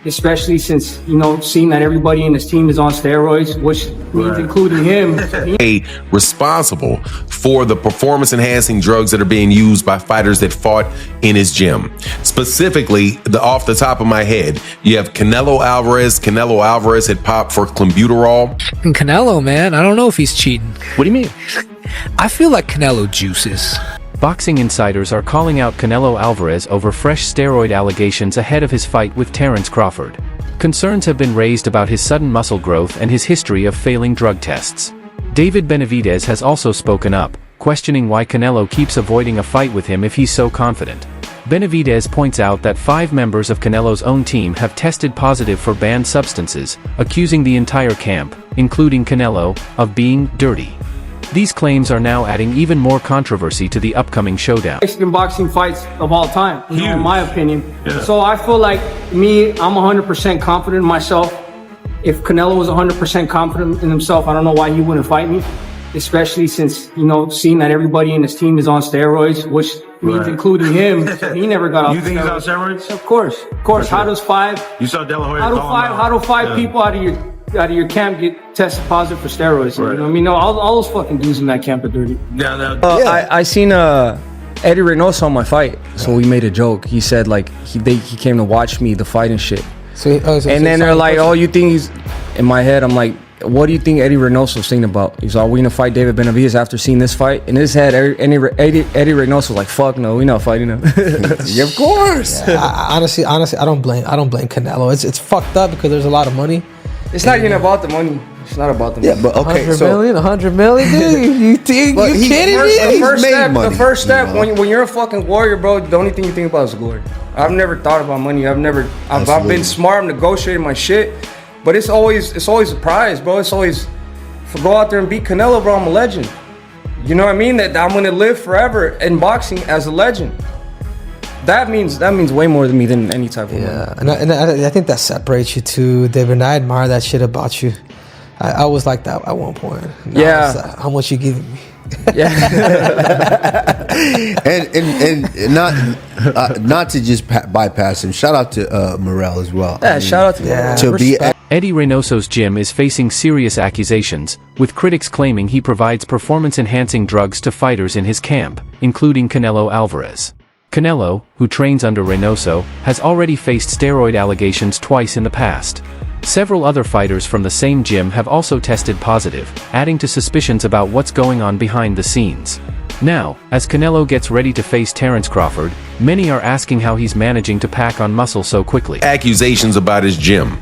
especially since, seeing that everybody in his team is on steroids, which means including him. Responsible for the performance-enhancing drugs that are being used by fighters that fought in his gym. Specifically, off the top of my head, you have Canelo Alvarez. Canelo Alvarez had popped for clenbuterol. And Canelo, man, I don't know if he's cheating. What do you mean? I feel like Canelo juices. Boxing insiders are calling out Canelo Alvarez over fresh steroid allegations ahead of his fight with Terence Crawford. Concerns have been raised about his sudden muscle growth and his history of failing drug tests. David Benavidez has also spoken up, questioning why Canelo keeps avoiding a fight with him if he's so confident. Benavidez points out that 5 members of Canelo's own team have tested positive for banned substances, accusing the entire camp, including Canelo, of being dirty. These claims are now adding even more controversy to the upcoming showdown. Mexican boxing fights of all time, in my opinion. Yeah. So I feel like I'm 100% confident in myself. If Canelo was 100% confident in himself, I don't know why he wouldn't fight me. Especially since, seeing that everybody in his team is on steroids, which means including him. He never got off. You think he's on steroids? Of course. Sure. How does 5? You saw De La Hoya How do 5 people out of your camp get tested positive for steroids? Right. You know what I mean? No, all those fucking dudes in that camp are dirty. I seen Eddie Reynoso on my fight, so we made a joke. He said like he came to watch me the fight and shit. And then they're like, "Oh, you think he's?" In my head, I'm like, "What do you think Eddie Reynoso's thinking about?" He's all, "We gonna fight David Benavidez after seeing this fight?" In his head, Eddie Reynoso was like, "Fuck no, we not fighting him." Yeah, of course. Yeah, honestly, I don't blame Canelo. It's fucked up because there's a lot of money. It's not even about the money. It's not about the money. Yeah, but okay, 100 million, dude. You kidding me? The first step when you're a fucking warrior, bro, the only thing you think about is glory. I've never thought about money. I've been smart. I'm negotiating my shit, but it's always a prize, bro. It's always, if I go out there and beat Canelo, bro, I'm a legend. You know what I mean? That I'm gonna live forever in boxing as a legend. That means way more to me than any type of money. And I think that separates you too, David. And I admire that shit about you. I was like that at one point. Now how much you giving me? Yeah. and not to just bypass him. Shout out to Morel as well. Yeah, shout out to Morel. To be Eddie Reynoso's gym is facing serious accusations, with critics claiming he provides performance-enhancing drugs to fighters in his camp, including Canelo Alvarez. Canelo, who trains under Reynoso, has already faced steroid allegations twice in the past. Several other fighters from the same gym have also tested positive, adding to suspicions about what's going on behind the scenes. Now, as Canelo gets ready to face Terence Crawford, many are asking how he's managing to pack on muscle so quickly. Accusations about his gym.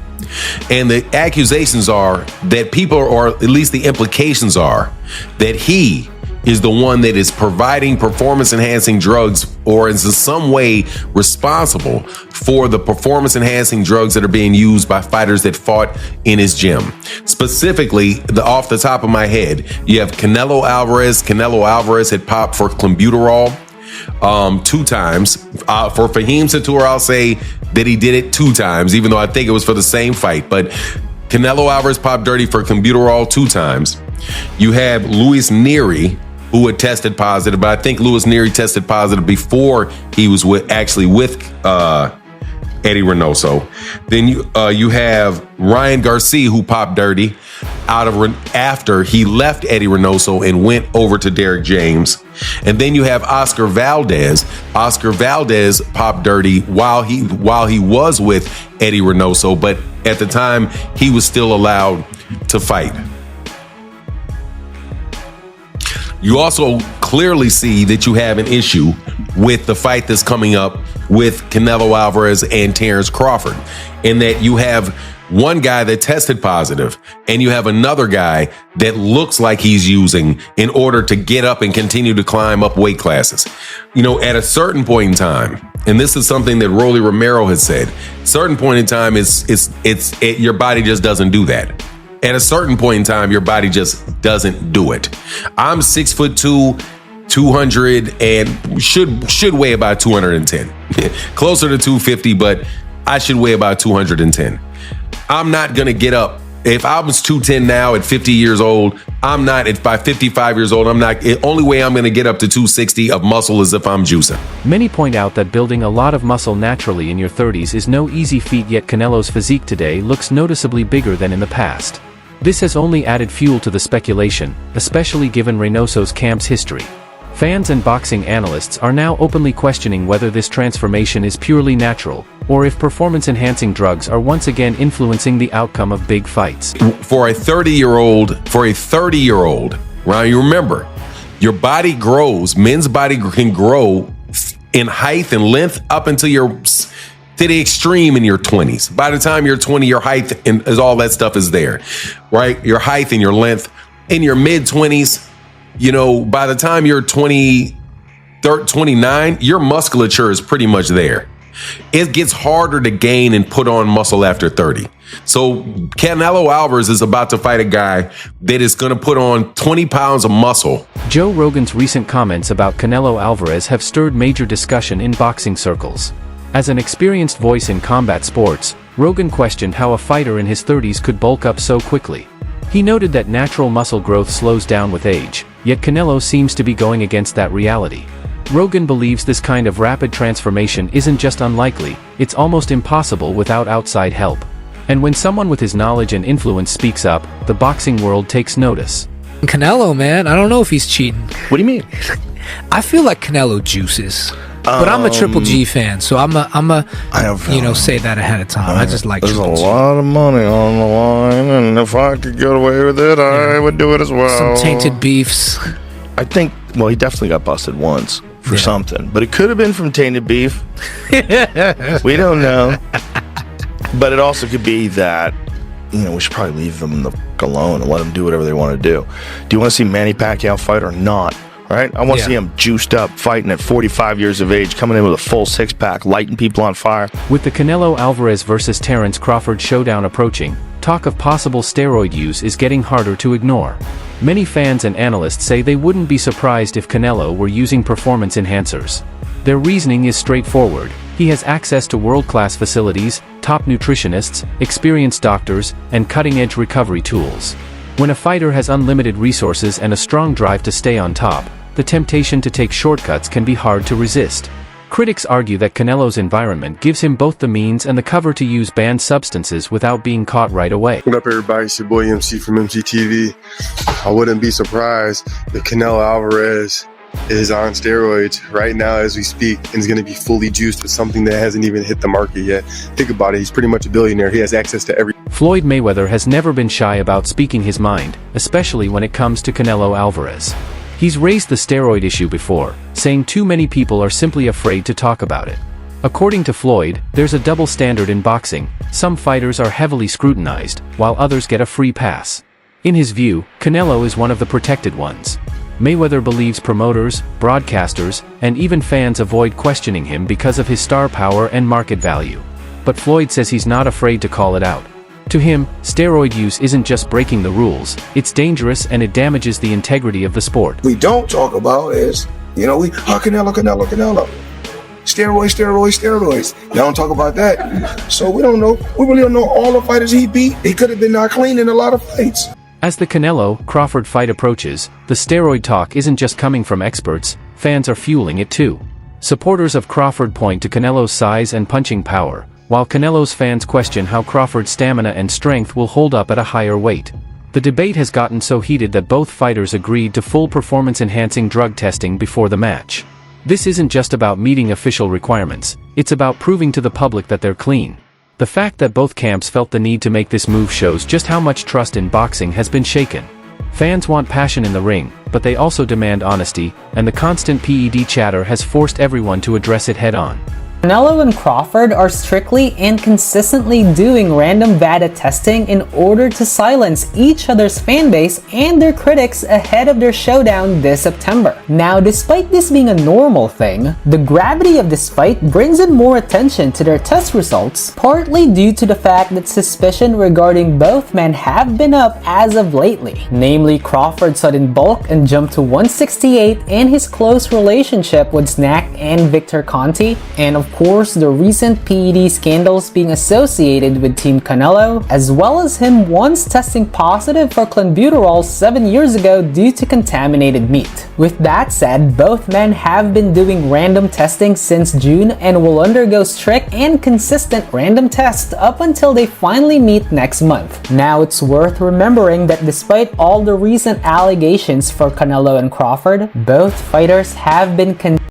And the accusations are that people, or at least the implications are, that he is the one that is providing performance-enhancing drugs or is in some way responsible for the performance-enhancing drugs that are being used by fighters that fought in his gym. Specifically, off the top of my head, you have Canelo Alvarez. Canelo Alvarez had popped for clenbuterol 2 times. For Fahim Satur, I'll say that he did it 2 times, even though I think it was for the same fight. But Canelo Alvarez popped dirty for clenbuterol 2 times. You have Luis Nery, who had tested positive, but I think Luis Nery tested positive before he was with Eddie Reynoso. Then you have Ryan Garcia, who popped dirty after he left Eddie Reynoso and went over to Derek James. And then you have Oscar Valdez. Oscar Valdez popped dirty while he was with Eddie Reynoso, but at the time he was still allowed to fight. You also clearly see that you have an issue with the fight that's coming up with Canelo Alvarez and Terence Crawford, in that you have one guy that tested positive and you have another guy that looks like he's using in order to get up and continue to climb up weight classes. At a certain point in time, and this is something that Rolly Romero has said, certain point in time your body just doesn't do that. At a certain point in time, your body just doesn't do it. I'm 6'2", 200, and should weigh about 210. Closer to 250, but I should weigh about 210. I'm not gonna get up. If I was 210 now at 50 years old, I'm not, if by 55 years old, I'm not, the only way I'm going to get up to 260 of muscle is if I'm juicing. Many point out that building a lot of muscle naturally in your 30s is no easy feat, yet Canelo's physique today looks noticeably bigger than in the past. This has only added fuel to the speculation, especially given Reynoso's camp's history. Fans and boxing analysts are now openly questioning whether this transformation is purely natural, or if performance-enhancing drugs are once again influencing the outcome of big fights. For a 30-year-old, right, you remember, your body grows, men's body can grow in height and length up until to the extreme in your 20s. By the time you're 20, your height and all that stuff is there, right? Your height and your length. In your mid-20s, by the time you're 29, your musculature is pretty much there. It gets harder to gain and put on muscle after 30. So Canelo Alvarez is about to fight a guy that is going to put on 20 pounds of muscle. Joe Rogan's recent comments about Canelo Alvarez have stirred major discussion in boxing circles. As an experienced voice in combat sports, Rogan questioned how a fighter in his 30s could bulk up so quickly. He noted that natural muscle growth slows down with age, yet Canelo seems to be going against that reality. Rogan believes this kind of rapid transformation isn't just unlikely, it's almost impossible without outside help. And when someone with his knowledge and influence speaks up, the boxing world takes notice. Canelo, man, I don't know if he's cheating. What do you mean? I feel like Canelo juices. But I'm a Triple G fan, so I'm a say that ahead of time. I just like Triple G. There's a lot of money on the line, and if I could get away with it, I would do it as well. Some tainted beefs. I think, he definitely got busted once for something, but it could have been from tainted beef. We don't know. But it also could be that, we should probably leave them alone and let them do whatever they want to do. Do you want to see Manny Pacquiao fight or not? Right? I want to see him juiced up, fighting at 45 years of age, coming in with a full six-pack, lighting people on fire. With the Canelo Alvarez versus Terence Crawford showdown approaching, talk of possible steroid use is getting harder to ignore. Many fans and analysts say they wouldn't be surprised if Canelo were using performance enhancers. Their reasoning is straightforward. He has access to world-class facilities, top nutritionists, experienced doctors, and cutting-edge recovery tools. When a fighter has unlimited resources and a strong drive to stay on top, the temptation to take shortcuts can be hard to resist. Critics argue that Canelo's environment gives him both the means and the cover to use banned substances without being caught right away. What up, everybody? It's your boy MC from MCTV. I wouldn't be surprised if Canelo Alvarez is on steroids right now as we speak and is going to be fully juiced with something that hasn't even hit the market yet. Think about it. He's pretty much a billionaire. He has access to every... Floyd Mayweather has never been shy about speaking his mind, especially when it comes to Canelo Alvarez. He's raised the steroid issue before, saying too many people are simply afraid to talk about it. According to Floyd, there's a double standard in boxing. Some fighters are heavily scrutinized, while others get a free pass. In his view, Canelo is one of the protected ones. Mayweather believes promoters, broadcasters, and even fans avoid questioning him because of his star power and market value. But Floyd says he's not afraid to call it out. To him, steroid use isn't just breaking the rules, it's dangerous and it damages the integrity of the sport. We don't talk about is, Canelo. Steroids. Y'all don't talk about that. So we really don't know all the fighters he beat. He could have been not clean in a lot of fights. As the Canelo-Crawford fight approaches, the steroid talk isn't just coming from experts, fans are fueling it too. Supporters of Crawford point to Canelo's size and punching power, while Canelo's fans question how Crawford's stamina and strength will hold up at a higher weight. The debate has gotten so heated that both fighters agreed to full performance-enhancing drug testing before the match. This isn't just about meeting official requirements, it's about proving to the public that they're clean. The fact that both camps felt the need to make this move shows just how much trust in boxing has been shaken. Fans want passion in the ring, but they also demand honesty, and the constant PED chatter has forced everyone to address it head-on. Canelo and Crawford are strictly and consistently doing random data testing in order to silence each other's fanbase and their critics ahead of their showdown this September. Now, despite this being a normal thing, the gravity of this fight brings in more attention to their test results, partly due to the fact that suspicion regarding both men have been up as of lately. Namely, Crawford's sudden bulk and jump to 168 and his close relationship with Snack and Victor Conti, and of course, the recent PED scandals being associated with Team Canelo, as well as him once testing positive for clenbuterol 7 years ago due to contaminated meat. With that said, both men have been doing random testing since June and will undergo strict and consistent random tests up until they finally meet next month. Now, it's worth remembering that despite all the recent allegations for Canelo and Crawford, both fighters have been